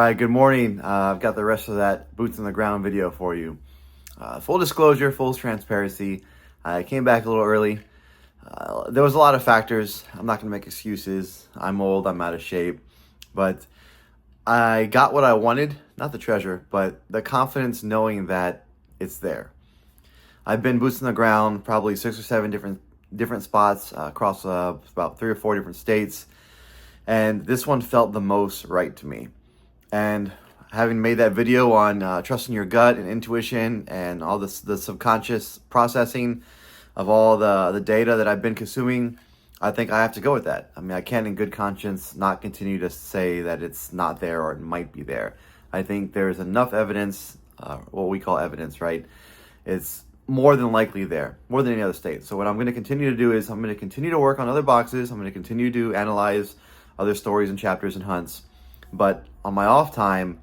All right, good morning. I've got the rest of that boots on the ground video for you. Full disclosure, full transparency. I came back a little early. There was a lot of factors. I'm not going to make excuses. I'm old, I'm out of shape. But I got what I wanted, not the treasure, but the confidence knowing that it's there. I've been boots on the ground, probably 6 or 7 different spots across about 3 or 4 different states. And this one felt the most right to me. And having made that video on trusting your gut and intuition and all this, the subconscious processing of all the data that I've been consuming, I think I have to go with that. I mean, I can't in good conscience not continue to say that it's not there or it might be there. I think there's enough evidence, what we call evidence, right? It's more than likely there, more than any other state. So what I'm going to continue to do is I'm going to continue to work on other boxes. I'm going to continue to analyze other stories and chapters and hunts. But on my off time,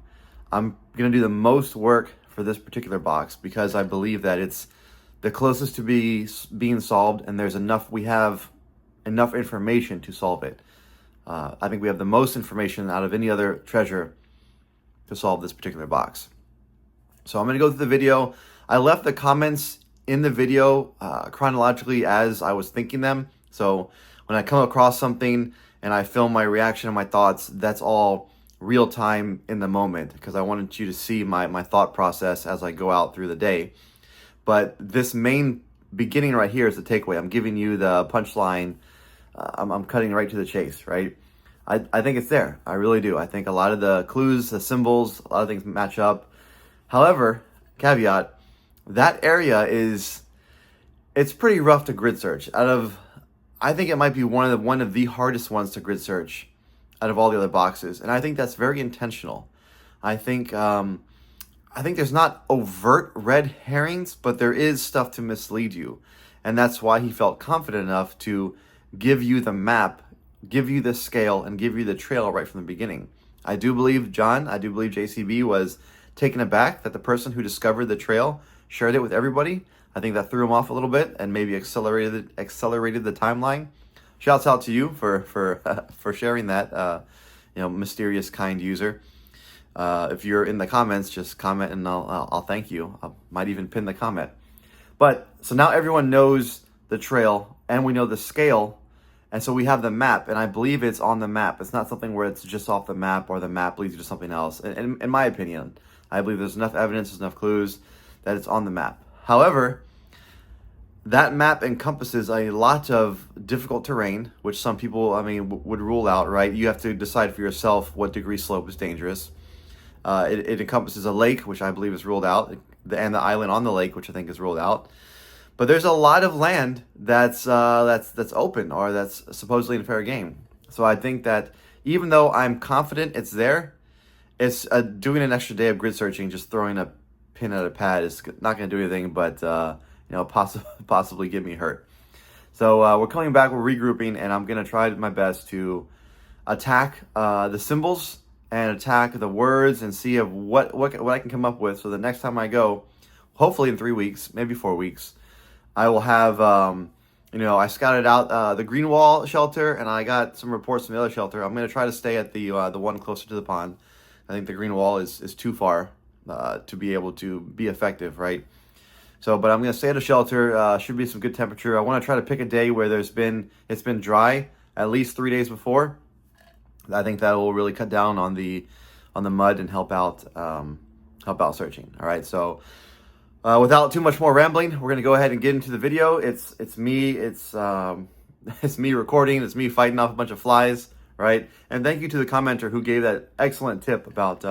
I'm going to do the most work for this particular box because I believe that it's the closest to being solved, and we have enough information to solve it. I think we have the most information out of any other treasure to solve this particular box. So I'm going to go through the video. I left the comments in the video chronologically as I was thinking them. So when I come across something and I film my reaction and my thoughts, that's all real time in the moment because I wanted you to see my thought process as I go out through the day. But this main beginning right here is the takeaway. I'm giving you the punchline. I'm cutting right to the chase, right? I think it's there. I really do. I think a lot of the clues, the symbols, a lot of things match up. However, caveat, that area it's pretty rough to grid search. I think it might be one of the hardest ones to grid search out of all the other boxes, and I think that's very intentional. I think there's not overt red herrings, but there is stuff to mislead you, and that's why he felt confident enough to give you the map, give you the scale, and give you the trail right from the beginning. I do believe JCB was taken aback that the person who discovered the trail shared it with everybody. I think that threw him off a little bit and maybe accelerated the timeline. Shouts out to you for sharing that, mysterious, kind user. If you're in the comments, just comment and I'll thank you. I might even pin the comment. But so now everyone knows the trail and we know the scale, and so we have the map, and I believe it's on the map. It's not something where it's just off the map or the map leads you to something else. And in my opinion, I believe there's enough evidence, there's enough clues that it's on the map. However, that map encompasses a lot of difficult terrain, which some people, would rule out, right? You have to decide for yourself what degree slope is dangerous. It encompasses a lake, which I believe is ruled out, and the island on the lake, which I think is ruled out. But there's a lot of land that's open or that's supposedly in fair game. So I think that even though I'm confident it's there, it's doing an extra day of grid searching, just throwing a pin at a pad is not going to do anything but possibly get me hurt. So we're coming back, we're regrouping, and I'm going to try my best to attack the symbols and attack the words and see of what I can come up with. So the next time I go, hopefully in 3 weeks, maybe 4 weeks, I will have, I scouted out the green wall shelter, and I got some reports from the other shelter. I'm going to try to stay at the one closer to the pond. I think the green wall is too far to be able to be effective, right? So, but I'm going to stay at a shelter. Should be some good temperature. I want to try to pick a day where it's been dry at least 3 days before. I think that will really cut down on the mud and help out searching. All right. So, without too much more rambling, we're going to go ahead and get into the video. It's me recording. It's me fighting off a bunch of flies, right? And thank you to the commenter who gave that excellent tip about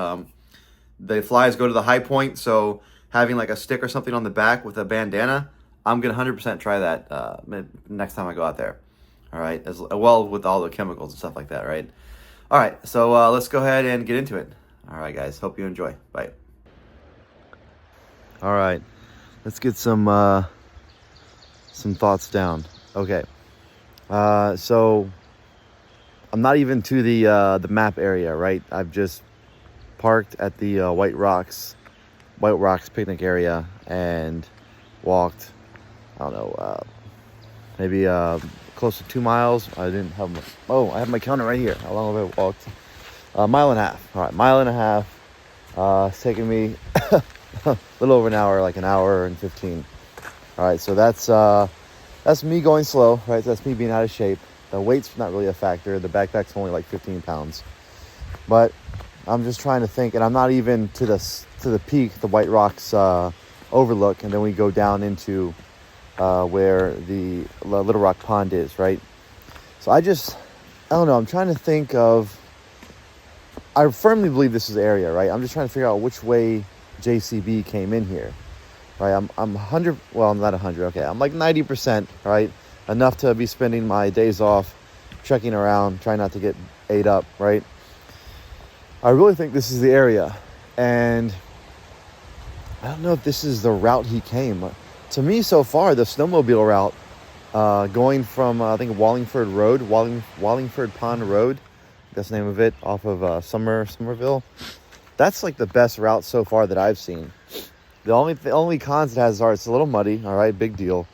the flies go to the high point. So having like a stick or something on the back with a bandana, I'm going to 100% try that next time I go out there. All right. As well with all the chemicals and stuff like that, right? All right. So let's go ahead and get into it. All right, guys. Hope you enjoy. Bye. All right. Let's get some thoughts down. Okay. So I'm not even to the map area, right? I've just parked at the White Rocks picnic area and walked, I don't know, maybe close to 2 miles. I have my counter right here. How long have I walked? A mile and a half. All right, mile and a half. It's taking me a little over an hour, like an hour and 15. All right, so that's me going slow, right? That's me being out of shape. The weight's not really a factor. The backpack's only like 15 pounds. But I'm just trying to think, and I'm not even to the peak, the White Rocks overlook, and then we go down into where the Little Rock Pond is, right? So I don't know. I'm trying to think of. I firmly believe this is the area, right? I'm just trying to figure out which way JCB came in here, right? I'm 100. Well, I'm not 100. Okay, I'm like 90%, right? Enough to be spending my days off, trekking around, trying not to get ate up, right? I really think this is the area, and I don't know if this is the route he came. To me, so far, the snowmobile route, going from I think Wallingford Pond Road, that's the name of it, off of Somerville. That's like the best route so far that I've seen. The only cons it has are it's a little muddy, all right, big deal,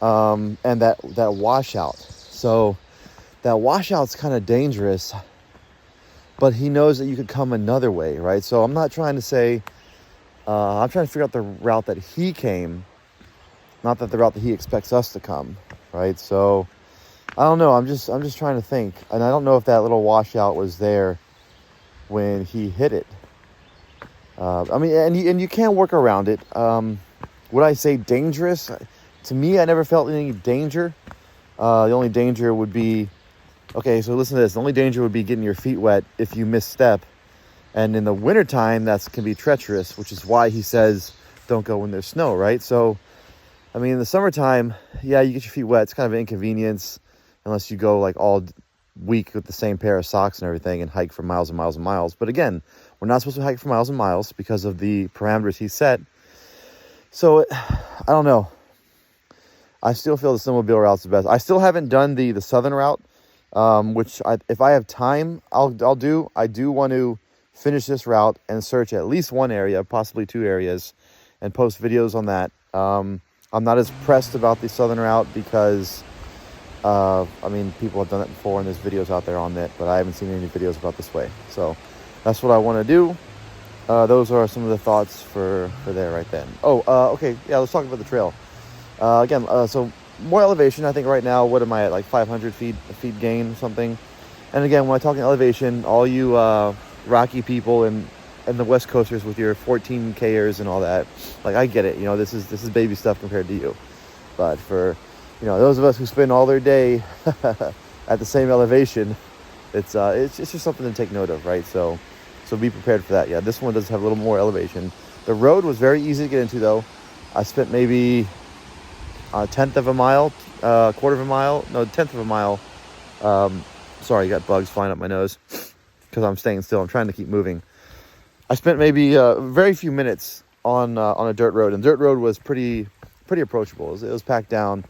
and that washout. So that washout's kind of dangerous. But he knows that you could come another way, right? So I'm not trying to say, I'm trying to figure out the route that he came, not that the route that he expects us to come, right? So I don't know. I'm just trying to think, and I don't know if that little washout was there when he hit it. I mean, and you can work around it. Would I say dangerous? To me, I never felt any danger. The only danger would be. Okay, so listen to this. The only danger would be getting your feet wet if you misstep. And in the wintertime, that can be treacherous, which is why he says don't go when there's snow, right? So, I mean, in the summertime, yeah, you get your feet wet. It's kind of an inconvenience unless you go like all week with the same pair of socks and everything and hike for miles and miles and miles. But again, we're not supposed to hike for miles and miles because of the parameters he set. So, I don't know. I still feel the snowmobile route's the best. I still haven't done the southern route. Which if I have time, I'll do. I do want to finish this route and search at least one area, possibly two areas, and post videos on that. I'm not as pressed about the southern route because, I mean, people have done it before and there's videos out there on it, but I haven't seen any videos about this way. So that's what I want to do. Those are some of the thoughts for there right then. Okay. Yeah, let's talk about the trail. So more elevation. I think right now, what am I at, like 500 feet gain or something? And again, when I talk in elevation, all you Rocky people and the West Coasters with your 14Kers and all that, like, I get it. You know, this is baby stuff compared to you. But for, you know, those of us who spend all their day at the same elevation, it's just something to take note of, right? So be prepared for that. Yeah, this one does have a little more elevation. The road was very easy to get into, though. I spent maybe a tenth of a mile, quarter of a mile, no, tenth of a mile. Sorry, got bugs flying up my nose because I'm staying still. I'm trying to keep moving. I spent maybe very few minutes on a dirt road, and dirt road was pretty approachable. It was packed down.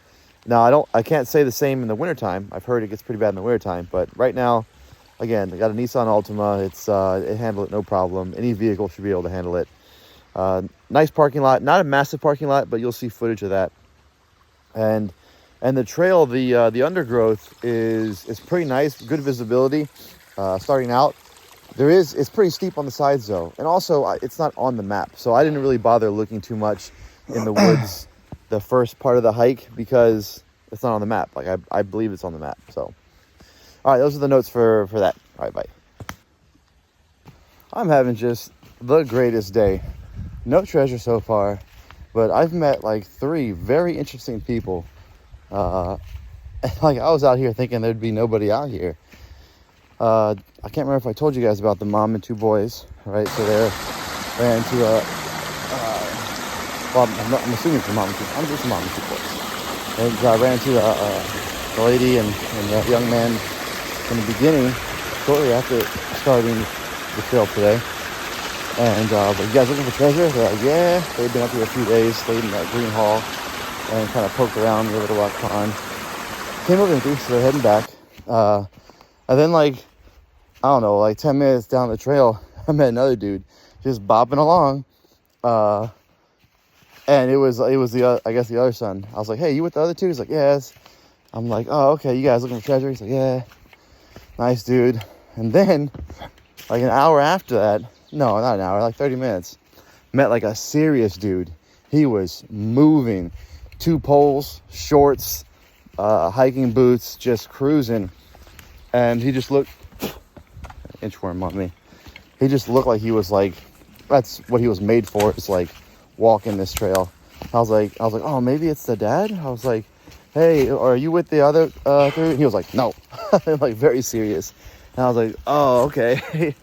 Now I can't say the same in the wintertime. I've heard it gets pretty bad in the wintertime, but right now, again, I got a Nissan Altima. It handled it no problem. Any vehicle should be able to handle it. Nice parking lot, not a massive parking lot, but you'll see footage of that. And the trail, the undergrowth is pretty nice, good visibility. Starting out, it's pretty steep on the sides though, and also it's not on the map, so I didn't really bother looking too much in the woods the first part of the hike because it's not on the map. Like I believe it's on the map. So, all right, those are the notes for that. All right, bye. I'm having just the greatest day. No treasure so far. But I've met like 3 very interesting people. Like I was out here thinking there'd be nobody out here. I can't remember if I told you guys about the mom and 2 boys, right? So they ran into I'm assuming it's a mom and 2. I'm just a mom and 2 boys. And I ran into the lady and the young man in the beginning, shortly after starting the trail today. And but you guys looking for treasure? They're like, yeah. They've been up here a few days, stayed in that green hall, and kind of poked around the Little Rock Pond. Came up empty, so they're heading back. And then, like, I don't know, like 10 minutes down the trail, I met another dude just bopping along. And it was the I guess the other son. I was like, hey, you with the other 2? He's like, yes. I'm like, oh, okay, you guys looking for treasure? He's like, yeah. Nice dude. And then Like an hour after that, no, not an hour, like 30 minutes, met like a serious dude. He was moving, 2 poles, shorts, hiking boots, just cruising. And he just looked, inchworm on me. He just looked like he was like, that's what he was made for, is like walking this trail. I was like, oh, maybe it's the dad. I was like, hey, are you with the other 3? He was like, no, like very serious. And I was like, oh, okay.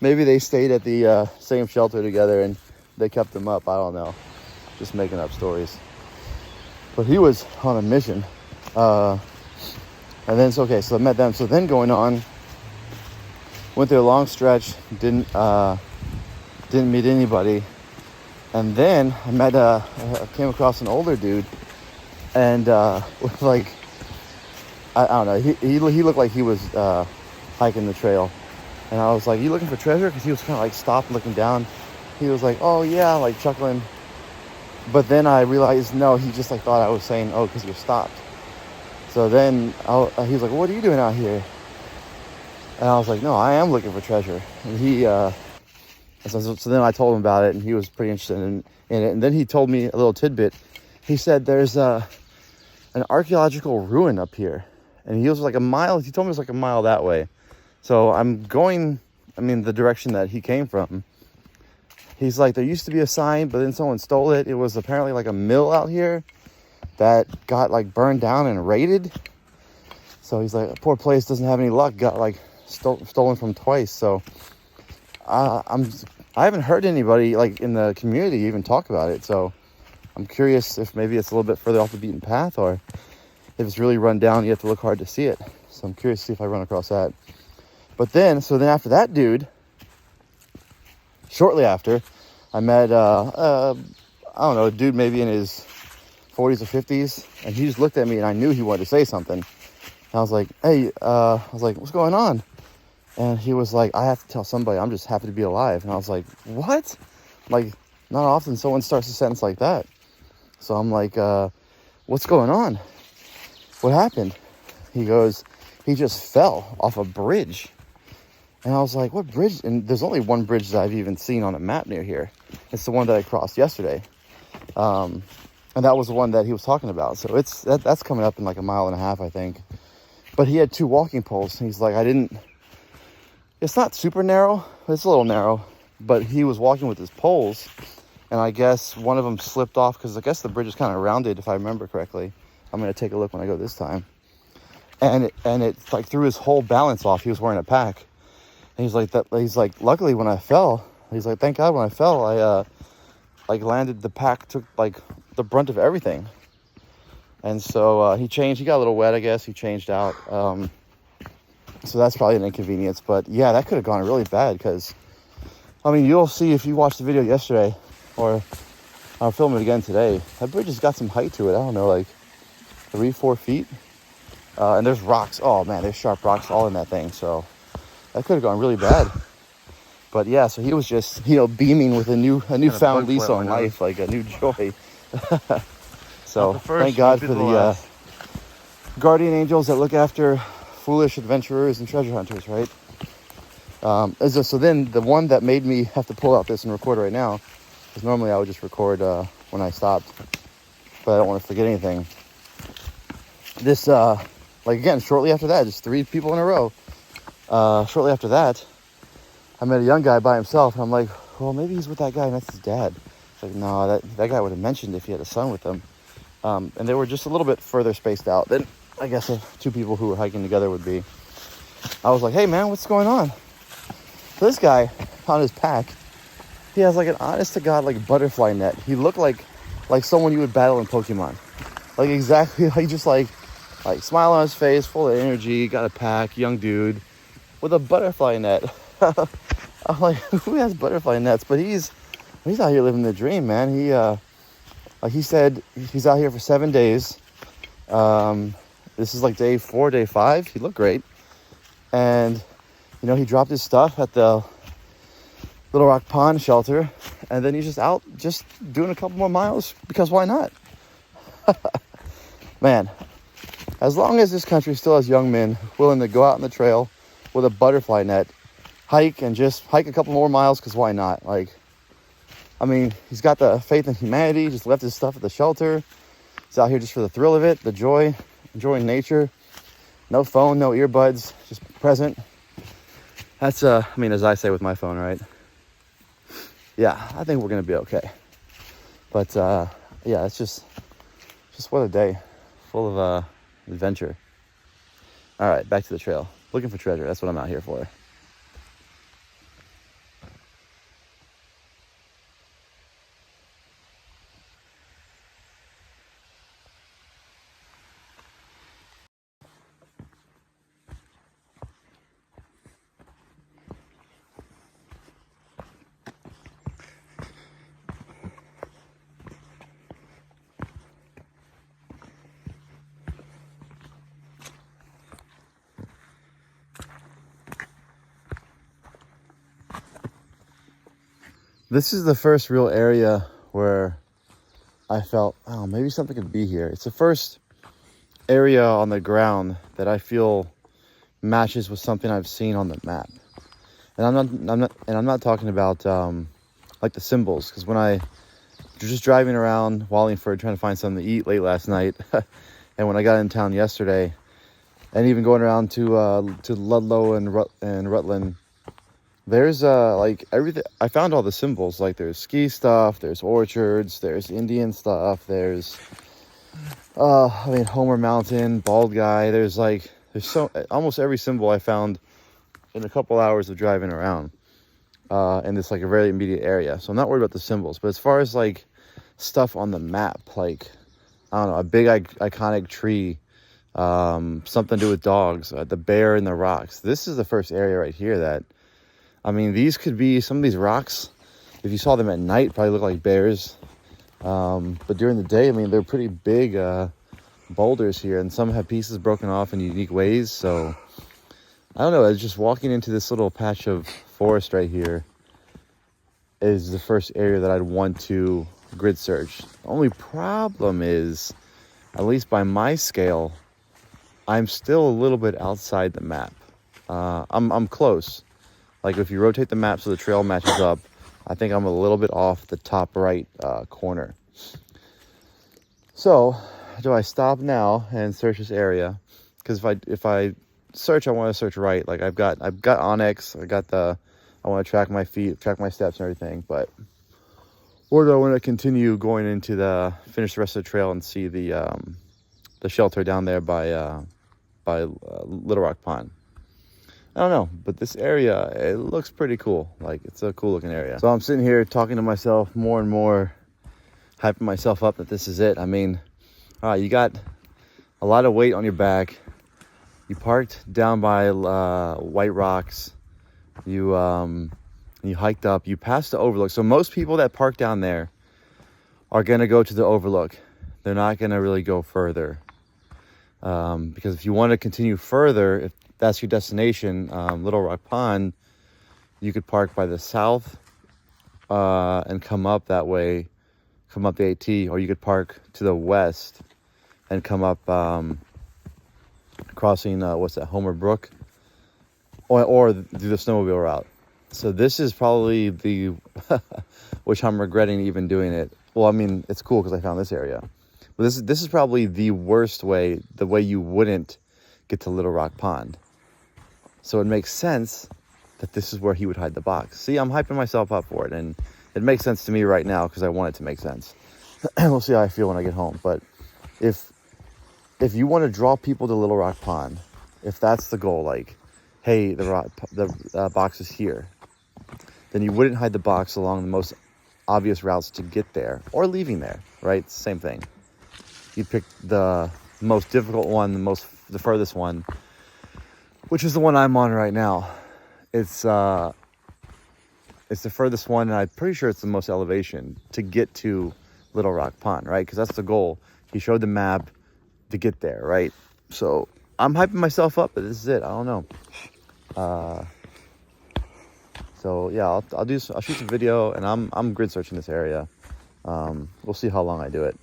Maybe they stayed at the same shelter together and they kept them up. I don't know. Just making up stories. But he was on a mission. And then, so I met them. So then going on, went through a long stretch, didn't meet anybody. And then I came across an older dude, and with like, I don't know, he looked like he was hiking the trail. And I was like, you looking for treasure? Because he was kind of like stopped looking down. He was like, oh yeah, like chuckling. But then I realized, no, he just like thought I was saying, oh, because you're stopped. So then he was like, what are you doing out here? And I was like, no, I am looking for treasure. And he, so then I told him about it, and he was pretty interested in it. And then he told me a little tidbit. He said there's an archaeological ruin up here. And he was like a mile, he told me it was like a mile that way. So I'm going, the direction that he came from. He's like, there used to be a sign, but then someone stole it. It was apparently like a mill out here that got like burned down and raided. So he's like, poor place doesn't have any luck, got like stolen from twice. So I haven't heard anybody like in the community even talk about it. So I'm curious if maybe it's a little bit further off the beaten path, or if it's really run down, you have to look hard to see it. So I'm curious to see if I run across that. But then, after that dude, shortly after, I met, I don't know, a dude maybe in his 40s or 50s, and he just looked at me, and I knew he wanted to say something. And I was like, hey, what's going on? And he was like, I have to tell somebody, I'm just happy to be alive. And I was like, what? Like, not often someone starts a sentence like that. So I'm like, what's going on? What happened? He goes, he just fell off a bridge. And I was like, what bridge? And there's only one bridge that I've even seen on a map near here. It's the one that I crossed yesterday. And that was the one that he was talking about. So that's coming up in like a mile and a half, I think. But he had 2 walking poles. He's like, it's not super narrow. It's a little narrow. But he was walking with his poles. And I guess one of them slipped off, because I guess the bridge is kind of rounded, if I remember correctly. I'm going to take a look when I go this time. And it like threw his whole balance off. He was wearing a pack. And he's like, luckily when I fell, he's like, thank God when I fell, I landed, the pack took like the brunt of everything. And so he got a little wet, I guess. He changed out. So that's probably an inconvenience. But yeah, that could have gone really bad, because, you'll see if you watched the video yesterday, or I'll film it again today. That bridge has got some height to it. I don't know, like 3-4 feet. And there's rocks. Oh man, there's sharp rocks all in that thing. So that could have gone really bad. But yeah, so he was just, beaming with a newfound lease on life, like a new joy. So thank God for the guardian angels that look after foolish adventurers and treasure hunters, right? So then the one that made me have to pull out this and record right now, because normally I would just record when I stopped, but I don't want to forget anything. This, again, shortly after that, just 3 people in a row. Shortly after that, I met a young guy by himself, and I'm like, well, maybe he's with that guy, and that's his dad. It's like, no, that guy would have mentioned if he had a son with him. And they were just a little bit further spaced out than, I guess, 2 people who were hiking together would be. I was like, hey, man, what's going on? So this guy, on his pack, he has like an honest-to-God, like, butterfly net. He looked like someone you would battle in Pokemon. Like, exactly, like, just like smile on his face, full of energy, got a pack, young dude, with a butterfly net. I'm like, who has butterfly nets? But he's out here living the dream, man. He, like he said, he's out here for 7 days. This is like day 4, day 5. He looked great. And, he dropped his stuff at the Little Rock Pond shelter. And then he's just out, just doing a couple more miles, because why not? Man, as long as this country still has young men willing to go out on the trail with a butterfly net hike and just hike a couple more miles, because why not? Like, I mean, he's got the faith in humanity, just left his stuff at the shelter. He's out here just for the thrill of it, the joy, enjoying nature. No phone, no earbuds, just present. That's, I mean, as I say with my phone, right? Yeah, I think we're going to be okay. But, yeah, it's just what a day, full of adventure. All right, back to the trail. Looking for treasure. That's what I'm out here for. This is the first real area where I felt, oh, maybe something could be here. It's the first area on the ground that I feel matches with something I've seen on the map. And I'm not talking about like the symbols, because when I was just driving around Wallingford trying to find something to eat late last night, and when I got in town yesterday, and even going around to Ludlow and Rutland, there's like everything. I found all the symbols. Like there's ski stuff, there's orchards, there's Indian stuff, there's I mean, Homer Mountain, bald guy. There's so almost every symbol I found in a couple hours of driving around in this like a very immediate area. So I'm not worried about the symbols. But as far as like stuff on the map, like I don't know, a big iconic tree, something to do with dogs, the bear in the rocks. This is the first area right here that, I mean, these could be, some of these rocks, if you saw them at night, probably look like bears. But during the day, I mean, they're pretty big boulders here, and some have pieces broken off in unique ways. So I don't know, just walking into this little patch of forest right here is the first area that I'd want to grid search. The only problem is, at least by my scale, I'm still a little bit outside the map. I'm close. Like if you rotate the map so the trail matches up, I think I'm a little bit off the top right corner. So, do I stop now and search this area? Because if I search, I want to search right. Like I've got Onyx. I want to track my feet, track my steps and everything. But or do I want to continue going into finish the rest of the trail and see the shelter down there by Little Rock Pond? I don't know, but this area, it looks pretty cool. Like, it's a cool looking area. So I'm sitting here talking to myself more and more, hyping myself up that this is it. I mean, all right, you got a lot of weight on your back. You parked down by White Rocks. You hiked up. You passed the overlook. So most people that park down there are going to go to the overlook. They're not going to really go further. Because if you want to continue further, if that's your destination, Little Rock Pond, you could park by the south and come up that way, come up the AT, or you could park to the west and come up crossing, what's that, Homer Brook, or do the snowmobile route. So this is probably which I'm regretting even doing it. Well, I mean, it's cool because I found this area. But this is probably the worst way, the way you wouldn't get to Little Rock Pond. So it makes sense that this is where he would hide the box. See, I'm hyping myself up for it, and it makes sense to me right now because I want it to make sense. We'll see how I feel when I get home. But if you want to draw people to Little Rock Pond, if that's the goal, like, hey, the box is here, then you wouldn't hide the box along the most obvious routes to get there or leaving there, right? Same thing. You pick the most difficult one, the furthest one, which is the one I'm on right now. It's the furthest one, and I'm pretty sure it's the most elevation to get to Little Rock Pond, right? Because that's the goal. He showed the map to get there, right? So I'm hyping myself up, but this is it. I don't know. So yeah, I'll shoot some video, and I'm grid searching this area. We'll see how long I do it,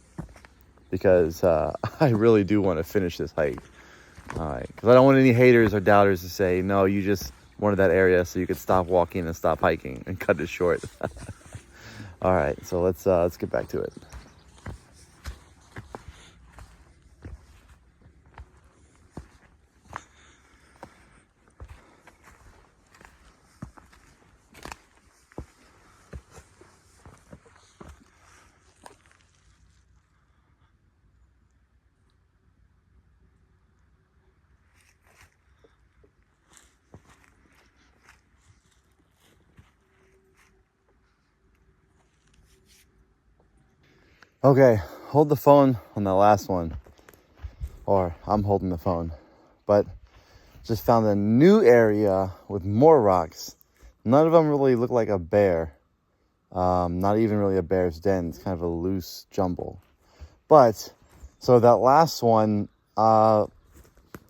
because I really do want to finish this hike. All right, because I don't want any haters or doubters to say, no, you just wanted that area so you could stop walking and stop hiking and cut it short. All right, so let's get back to it. Okay, hold the phone on the last one, or I'm holding the phone, but just found a new area with more rocks. None of them really look like a bear. Not even really a bear's den. It's kind of a loose jumble. But, so that last one, I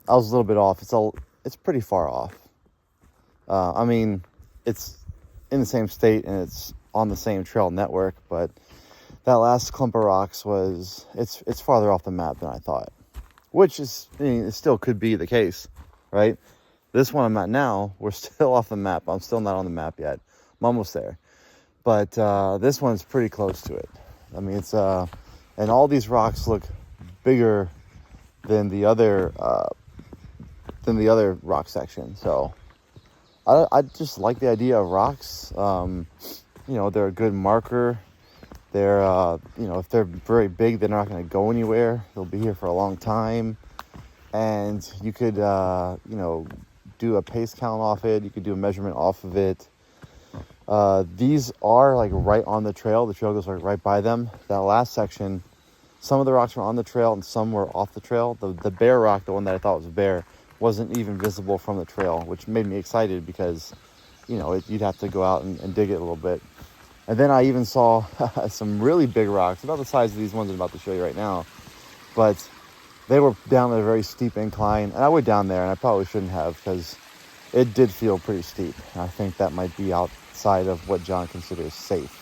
was a little bit off. It's pretty far off. I mean, it's in the same state and it's on the same trail network, but that last clump of rocks it's farther off the map than I thought, which is, I mean, it still could be the case, right? This one I'm at now, we're still off the map. I'm still not on the map yet. I'm almost there. But this one's pretty close to it. I mean, it's, and all these rocks look bigger than the other rock section. So I just like the idea of rocks. You know, they're a good marker. They're, you know, if they're very big, they're not going to go anywhere. They'll be here for a long time. And you could, you know, do a pace count off it. You could do a measurement off of it. These are like right on the trail. The trail goes like right by them. That last section, some of the rocks were on the trail and some were off the trail. The bear rock, the one that I thought was a bear, wasn't even visible from the trail, which made me excited because, you know, you'd have to go out and dig it a little bit. And then I even saw some really big rocks, about the size of these ones I'm about to show you right now. But they were down a very steep incline. And I went down there, and I probably shouldn't have because it did feel pretty steep. And I think that might be outside of what John considers safe.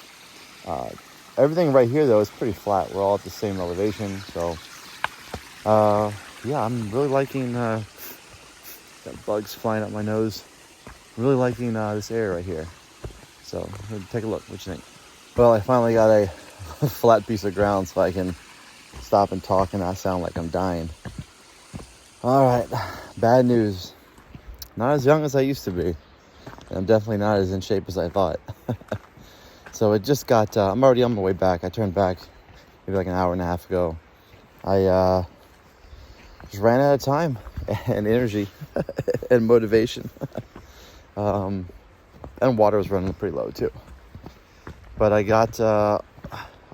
Everything right here, though, is pretty flat. We're all at the same elevation. So, yeah, I'm really liking... got bugs flying up my nose. Really liking this area right here. So, take a look. What you think? Well, I finally got a flat piece of ground so I can stop and talk and not sound like I'm dying. All right, bad news. Not as young as I used to be. And I'm definitely not as in shape as I thought. So it just got, I'm already on my way back. I turned back maybe like an hour and a half ago. I just ran out of time and energy and motivation. And water was running pretty low too. But I got, I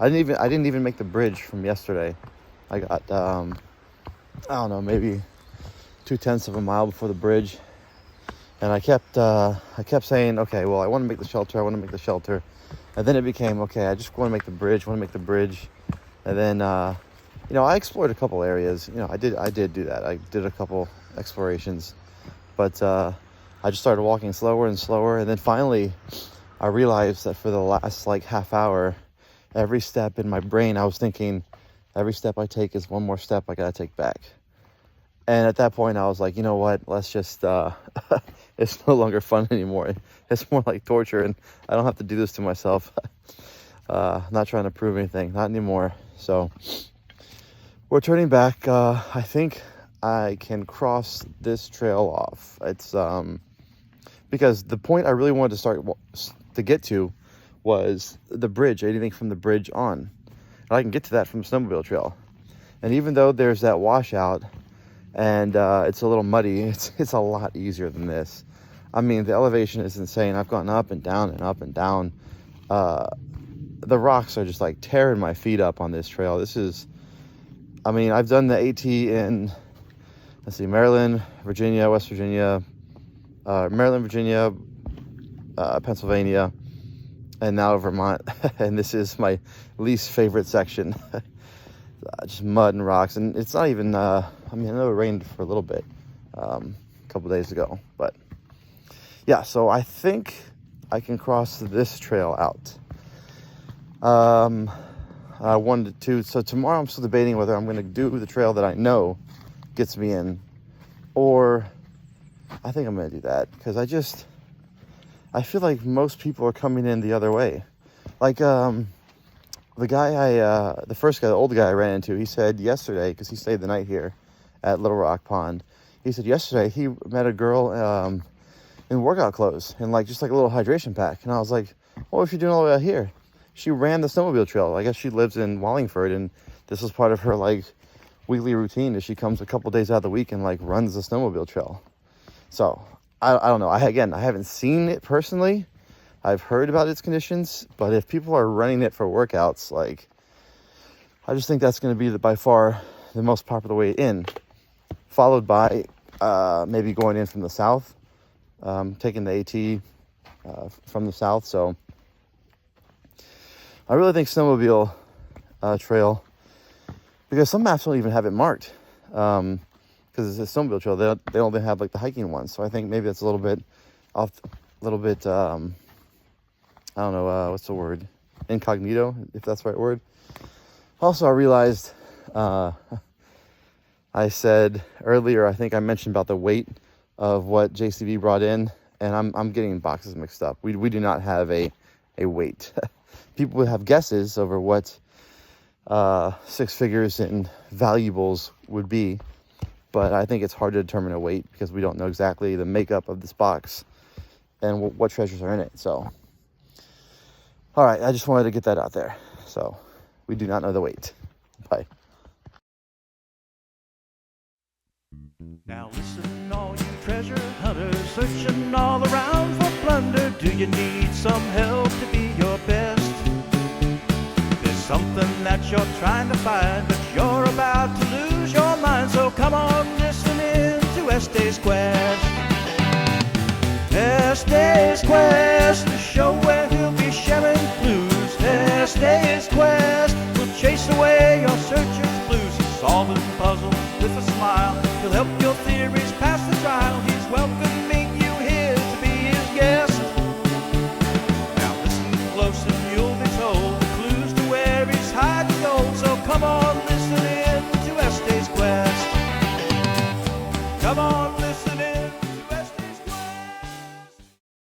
didn't even make the bridge from yesterday. I got, I don't know, maybe 0.2 of a mile before the bridge. And I kept saying, okay, well, I want to make the shelter. And then it became, okay, I just want to make the bridge. And then, you know, I explored a couple areas. You know, I did do that. I did a couple explorations. But, I just started walking slower and slower. And then finally, I realized that for the last like half hour, every step in my brain, I was thinking, every step I take is one more step I got to take back. And at that point, I was like, you know what? Let's just, it's no longer fun anymore. It's more like torture, and I don't have to do this to myself. Not trying to prove anything, not anymore. So we're turning back. I think I can cross this trail off. It's, because the point I really wanted to get to was the bridge, anything from the bridge on. And I can get to that from the snowmobile trail. And even though there's that washout and it's a little muddy, it's a lot easier than this. I mean, the elevation is insane. I've gone up and down and up and down. The rocks are just like tearing my feet up on this trail. This is, I mean, I've done the AT in, let's see, Maryland, Virginia, West Virginia, Maryland, Virginia, Pennsylvania, and now Vermont. And this is my least favorite section. Just mud and rocks. And it's not even, I mean, I know it rained for a little bit a couple days ago. But yeah, so I think I can cross this trail out. I wanted to, so tomorrow I'm still debating whether I'm going to do the trail that I know gets me in, or I think I'm going to do that because I feel like most people are coming in the other way. Like, the first guy, the old guy I ran into, he said yesterday, because he stayed the night here at Little Rock Pond, he said yesterday he met a girl in workout clothes and just a little hydration pack. And I was like, what was she doing all the way out here? She ran the snowmobile trail. I guess she lives in Wallingford, and this was part of her weekly routine that she comes a couple days out of the week and runs the snowmobile trail. So I don't know. I haven't seen it personally. I've heard about its conditions, but if people are running it for workouts, I just think that's going to be by far the most popular way in, followed by maybe going in from the south, taking the AT from the south. So I really think snowmobile trail, because some maps don't even have it marked, because it's a snowmobile trail. They only have the hiking ones. So I think maybe that's a little bit off, I don't know, what's the word? Incognito, if that's the right word. Also, I realized, I said earlier, I think I mentioned about the weight of what JCB brought in, and I'm getting boxes mixed up. We do not have a weight. People would have guesses over what six figures in valuables would be, but I think it's hard to determine a weight because we don't know exactly the makeup of this box and what treasures are in it. So, all right, I just wanted to get that out there. So, we do not know the weight. Bye. Now listen, all you treasure hunters, searching all around for plunder. Do you need some help to be your best? There's something that you're trying to find, but you're about to lose your mind. So come on, listen in to Estes Quest. Estes Quest, the show where he'll be sharing clues. Estes Quest will chase away your searcher's blues. He's solving puzzles with a smile. He'll help your theories pass the trial. He's welcome